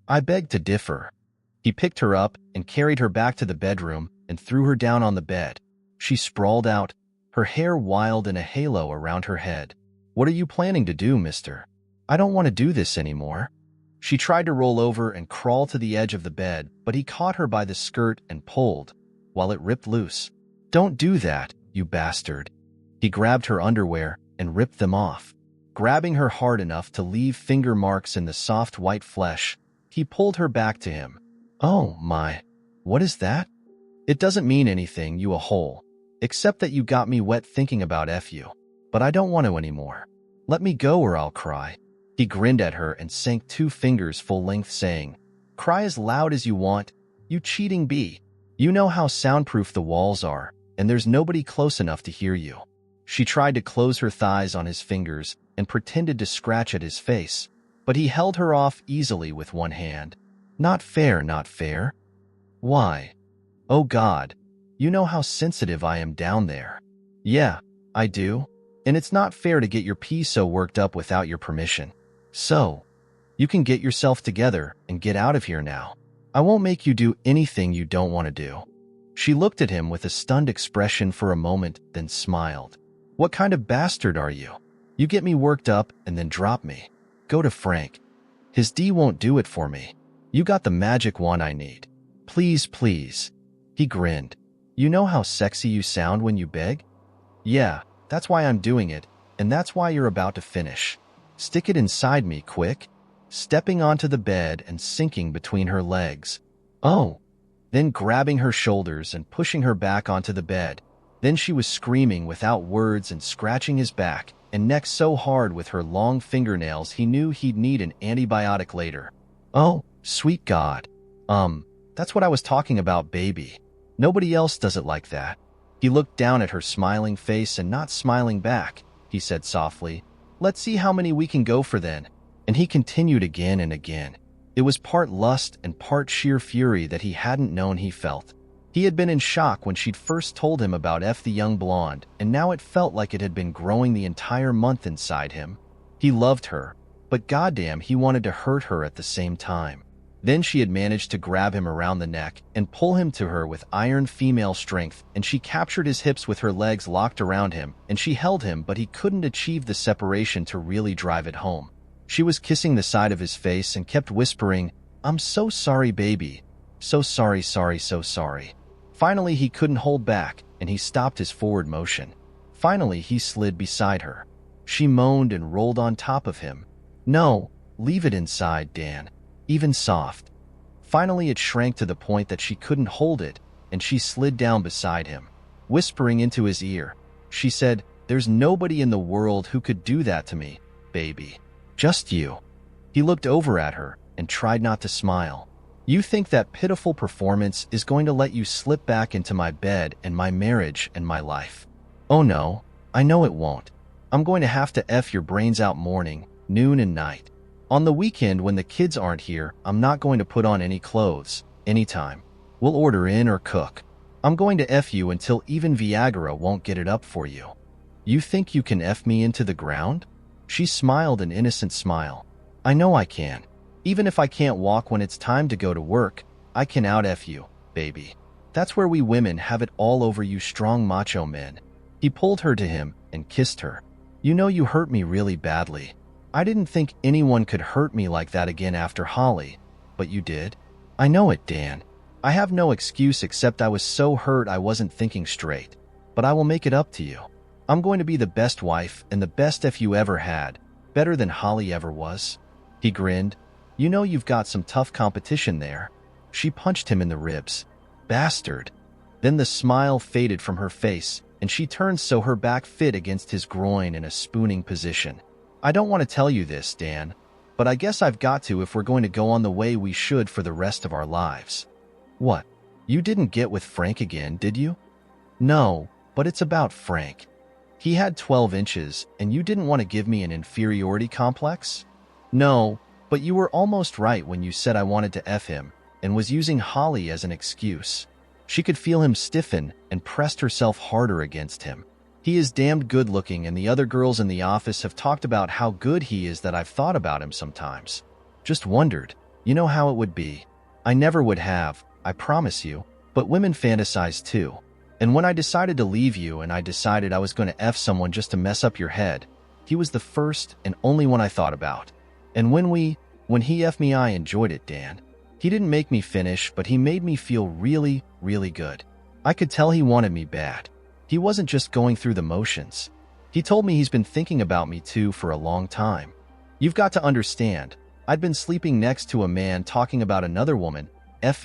I beg to differ. He picked her up and carried her back to the bedroom and threw her down on the bed. She sprawled out, her hair wild in a halo around her head. What are you planning to do, mister? I don't want to do this anymore. She tried to roll over and crawl to the edge of the bed, but he caught her by the skirt and pulled, while it ripped loose. Don't do that, you bastard. He grabbed her underwear and ripped them off. Grabbing her hard enough to leave finger marks in the soft white flesh, he pulled her back to him. Oh my, what is that? It doesn't mean anything, you a hole. Except that you got me wet thinking about you. But I don't want to anymore. Let me go or I'll cry. He grinned at her and sank 2 fingers full length, saying, Cry as loud as you want, you cheating bee. You know how soundproof the walls are, and there's nobody close enough to hear you. She tried to close her thighs on his fingers and pretended to scratch at his face, but he held her off easily with one hand. Not fair, not fair. Why? Oh God, you know how sensitive I am down there. Yeah, I do. And it's not fair to get your pee so worked up without your permission. So, you can get yourself together and get out of here now. I won't make you do anything you don't want to do. She looked at him with a stunned expression for a moment, then smiled. What kind of bastard are you? You get me worked up and then drop me. Go to Frank. His D won't do it for me. You got the magic wand I need. Please, please. He grinned. You know how sexy you sound when you beg? Yeah, that's why I'm doing it, and that's why you're about to finish. Stick it inside me, quick. Stepping onto the bed and sinking between her legs. Oh. Then grabbing her shoulders and pushing her back onto the bed. Then she was screaming without words and scratching his back and neck so hard with her long fingernails he knew he'd need an antibiotic later. Oh, sweet God. That's what I was talking about, baby. Nobody else does it like that. He looked down at her smiling face and not smiling back. He said softly, Let's see how many we can go for then. And he continued again and again. It was part lust and part sheer fury that he hadn't known he felt. He had been in shock when she'd first told him about the young blonde, and now it felt like it had been growing the entire month inside him. He loved her, but goddamn, he wanted to hurt her at the same time. Then she had managed to grab him around the neck and pull him to her with iron female strength, and she captured his hips with her legs locked around him, and she held him, but he couldn't achieve the separation to really drive it home. She was kissing the side of his face and kept whispering, I'm so sorry, baby. So sorry, so sorry. Finally, he couldn't hold back, and he stopped his forward motion. Finally, he slid beside her. She moaned and rolled on top of him. No, leave it inside, Dan. Even soft. Finally, it shrank to the point that she couldn't hold it, and she slid down beside him. Whispering into his ear, she said, There's nobody in the world who could do that to me, baby. Just you. He looked over at her and tried not to smile. You think that pitiful performance is going to let you slip back into my bed and my marriage and my life? Oh no, I know it won't. I'm going to have to F your brains out morning, noon and night. On the weekend when the kids aren't here, I'm not going to put on any clothes, anytime. We'll order in or cook. I'm going to F you until even Viagra won't get it up for you. You think you can F me into the ground? She smiled an innocent smile. I know I can. Even if I can't walk when it's time to go to work, I can out-F you, baby. That's where we women have it all over you strong macho men. He pulled her to him and kissed her. You know you hurt me really badly. I didn't think anyone could hurt me like that again after Holly, but you did. I know it, Dan. I have no excuse except I was so hurt I wasn't thinking straight. But I will make it up to you. I'm going to be the best wife and the best F you ever had, better than Holly ever was. He grinned. You know you've got some tough competition there. She punched him in the ribs. Bastard. Then the smile faded from her face, and she turned so her back fit against his groin in a spooning position. I don't want to tell you this, Dan, but I guess I've got to if we're going to go on the way we should for the rest of our lives. What? You didn't get with Frank again, did you? No, but it's about Frank. He had 12 inches, and you didn't want to give me an inferiority complex? No, but you were almost right when you said I wanted to F him, and was using Holly as an excuse. She could feel him stiffen and pressed herself harder against him. He is damned good looking, and the other girls in the office have talked about how good he is that I've thought about him sometimes. Just wondered, You know how it would be. I never would have, I promise you, but women fantasize too. And when I decided to leave you and I decided I was going to F someone just to mess up your head, he was the first and only one I thought about. And when he F'd me, I enjoyed it, Dan. He didn't make me finish, but he made me feel really, really good. I could tell he wanted me bad. He wasn't just going through the motions. He told me he's been thinking about me too for a long time. You've got to understand, I'd been sleeping next to a man talking about another woman,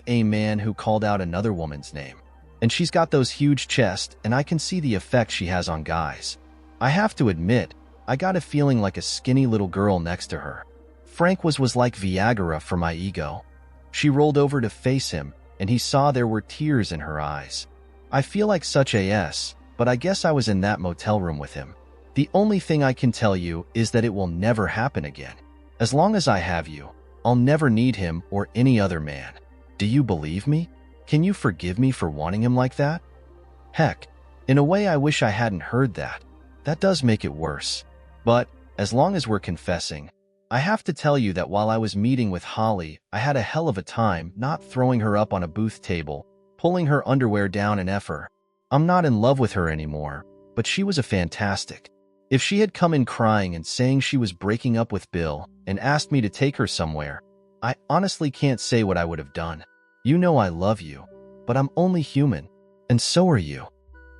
a man who called out another woman's name. And she's got those huge chests, and I can see the effect she has on guys. I have to admit, I got a feeling like a skinny little girl next to her. Frank was like Viagra for my ego. She rolled over to face him, and he saw there were tears in her eyes. I feel like such a but I guess I was in that motel room with him. The only thing I can tell you is that it will never happen again. As long as I have you, I'll never need him or any other man. Do you believe me? Can you forgive me for wanting him like that? Heck, in a way I wish I hadn't heard that. That does make it worse. But, as long as we're confessing, I have to tell you that while I was meeting with Holly, I had a hell of a time not throwing her up on a booth table, pulling her underwear down and F her. I'm not in love with her anymore, but she was a fantastic. If she had come in crying and saying she was breaking up with Bill and asked me to take her somewhere, I honestly can't say what I would have done. You know I love you, but I'm only human, and so are you.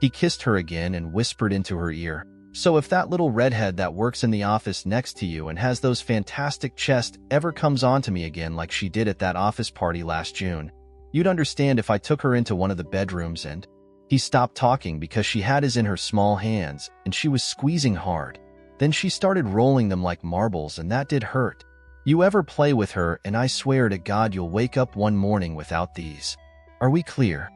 He kissed her again and whispered into her ear, so if that little redhead that works in the office next to you and has those fantastic chests ever comes on to me again like she did at that office party last June, you'd understand if I took her into one of the bedrooms and... He stopped talking because she had his in her small hands and she was squeezing hard. Then she started rolling them like marbles and that did hurt. You ever play with her and I swear to God you'll wake up one morning without these. Are we clear?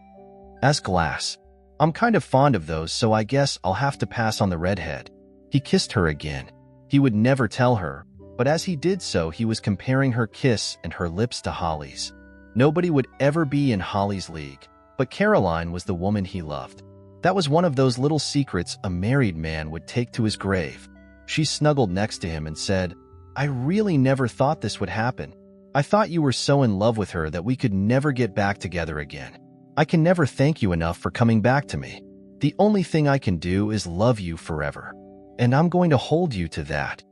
As glass. I'm kind of fond of those, so I guess I'll have to pass on the redhead. He kissed her again. He would never tell her, but as he did so he was comparing her kiss and her lips to Holly's. Nobody would ever be in Holly's league. But Caroline was the woman he loved. That was one of those little secrets a married man would take to his grave. She snuggled next to him and said, I really never thought this would happen. I thought you were so in love with her that we could never get back together again. I can never thank you enough for coming back to me. The only thing I can do is love you forever. And I'm going to hold you to that.